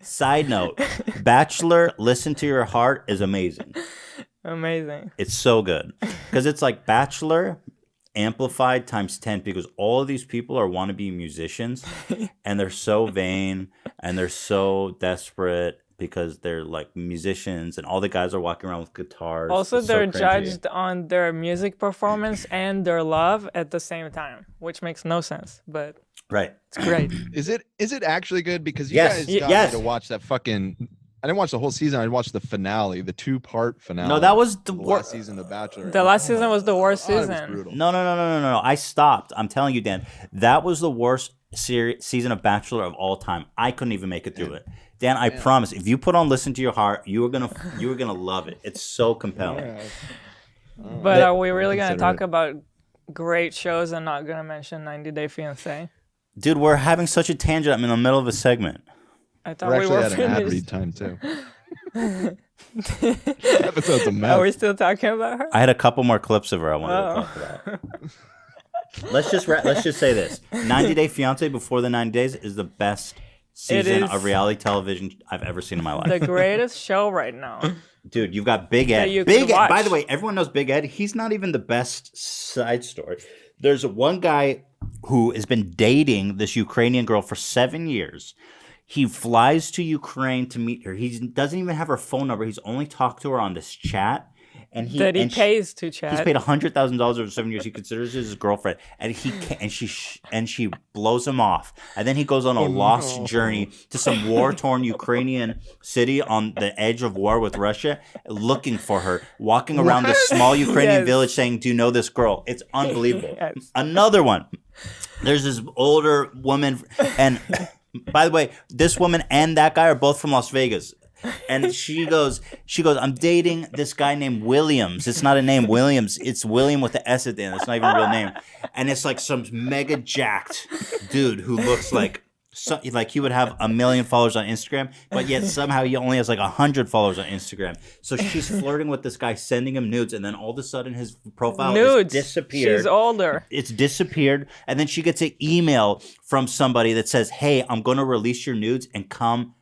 Side note, Bachelor, Listen to Your Heart is amazing. Amazing. It's so good. Because it's like Bachelor amplified times 10 because all of these people are wannabe musicians and they're so vain and they're so desperate because they're like musicians and all the guys are walking around with guitars. Also, It's they're so cringy. judged on their music performance and their love at the same time, which makes no sense, but Right. it's great. Is it actually good? Because you Yes. guys got Yes. me to watch that fucking. I didn't watch the whole season. I watched the finale, the 2-part finale. No, that was the of the last worst. season of Bachelor. The last season was the worst God, it was season. brutal. No. I stopped. I'm telling you, Dan. That was the worst season of Bachelor of all time. I couldn't even make it through it. Dan, I promise, if you put on Listen to Your Heart, you are gonna love it. It's so compelling. But are we really going to consider talk it. about great shows and not going to mention 90 Day Fiancé? Dude, we're having such a tangent. I'm in the middle of a segment. I thought We're we actually were at an ad finished. read time too. Episode's a Are mess. we still talking about her? I had a couple more clips of her I wanted Oh. to talk about. Let's just say this: 90 Day Fiance before the 90 days is the best season is of reality television I've ever seen in my life. The greatest show right now. Dude, you've got Big Ed. That you Big could Ed. By watch. the way, everyone knows Big Ed. He's not even the best side story. There's one guy who has been dating this Ukrainian girl for 7 years. He flies to Ukraine to meet her. He doesn't even have her phone number. He's only talked to her on this chat. And he That he and she- pays to He's chat. paid $100,000 over 7 years. He considers her his girlfriend, and she blows him off. And then he goes on a lost journey to some war-torn Ukrainian city on the edge of war with Russia, looking for her, walking around this small Ukrainian Yes. village, saying, "Do you know this girl?" It's unbelievable. Yes. Another one. There's this older woman, and by the way, this woman and that guy are both from Las Vegas. And she goes, I'm dating this guy named Williams. It's not a name, Williams. It's William with the S at the end. It's not even a real name. And it's like some mega jacked dude who looks like he would have 1 million followers on Instagram, but yet somehow he only has like 100 followers on Instagram. So she's flirting with this guy, sending him nudes, and then all of a sudden his profile Nudes. is disappeared. She's older. It's disappeared, and then she gets an email from somebody that says, "Hey, I'm going to release your nudes and come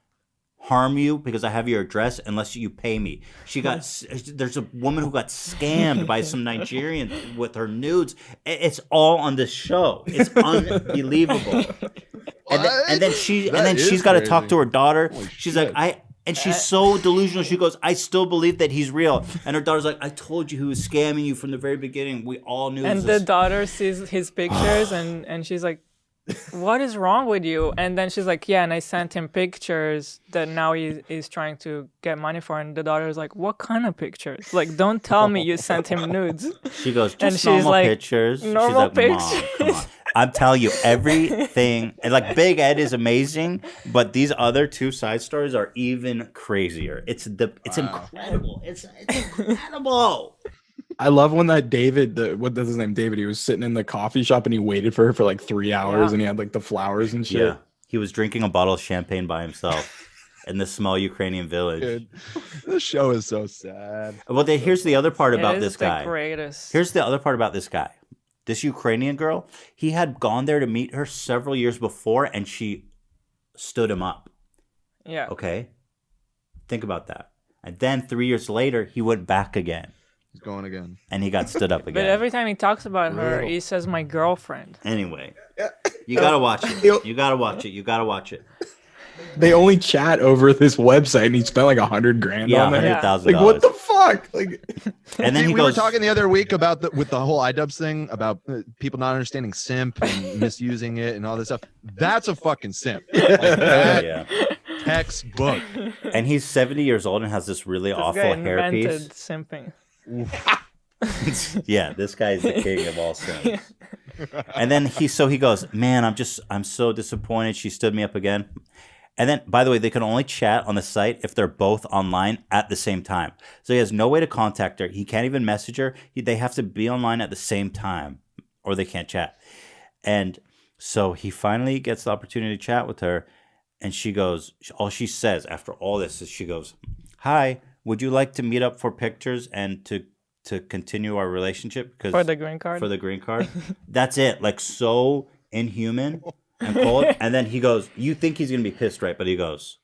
harm you because I have your address unless you pay me." There's a woman who got scammed by some Nigerian with her nudes. It's all on this show. It's unbelievable. And then she's got to talk to her daughter. She's like, and she's so delusional. She goes, "I still believe that he's real." And her daughter's like, "I told you he was scamming you from the very beginning. We all knew." And this the daughter sees his pictures and she's like, what is wrong with you? And then she's like, yeah, and I sent him pictures that now he's trying to get money for. And the daughter's like, what kind of pictures? Like, don't tell me you sent him nudes. She goes, And just she's normal like, pictures. "Normal She's like, Mom, come on. I'm telling you, everything, and like Big Ed is amazing, but these other two side stories are even crazier. It's incredible. It's incredible. I love when that David, what is his name? David, he was sitting in the coffee shop and he waited for her for like 3 hours and he had like the flowers and shit. Yeah. He was drinking a bottle of champagne by himself in this small Ukrainian village. Dude, this show is so sad. Well, here's the other part about It this is the guy. greatest. Here's the other part about this guy. This Ukrainian girl, he had gone there to meet her several years before and she stood him up. Yeah. Okay? Think about that. And then 3 years later, he went back again He's going again. and he got stood up But again. every time he talks about her, he says, my girlfriend. Anyway, you gotta watch it. You gotta watch it. You gotta watch it. They only chat over this website and he spent like $100,000 Yeah, on there. $100,000. Like, what the fuck? Like, And then he we goes, were talking the other week about with the whole iDubbbz thing about people not understanding simp and misusing it and all this stuff. That's a fucking simp. Like, that yeah. textbook. And he's 70 years old and has this really This awful guy hairpiece. invented simping. Yeah, this guy's the king of all sins. And then he goes, man, I'm so disappointed. She stood me up again. And then, by the way, they can only chat on the site if they're both online at the same time. So he has no way to contact her. He can't even message her. They have to be online at the same time or they can't chat. And so he finally gets the opportunity to chat with her. And she goes, all she says after all this is she goes, "Hi, would you like to meet up for pictures and to continue our relationship?" Because For the green card? For the green card. That's it. Like so inhuman and cold. And then he goes, you think he's going to be pissed, right? But he goes,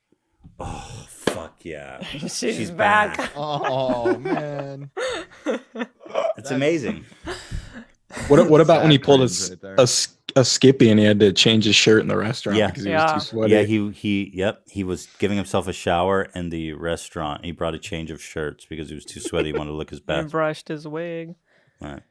Oh fuck yeah! She's back. Oh man. It's amazing. What about when he Sad pulled cringe right there. a Skippy and he had to change his shirt in the restaurant Yeah. because he Yeah. was too sweaty? Yeah, he was giving himself a shower in the restaurant. He brought a change of shirts because he was too sweaty. He wanted to look his He best. brushed his wig. Right.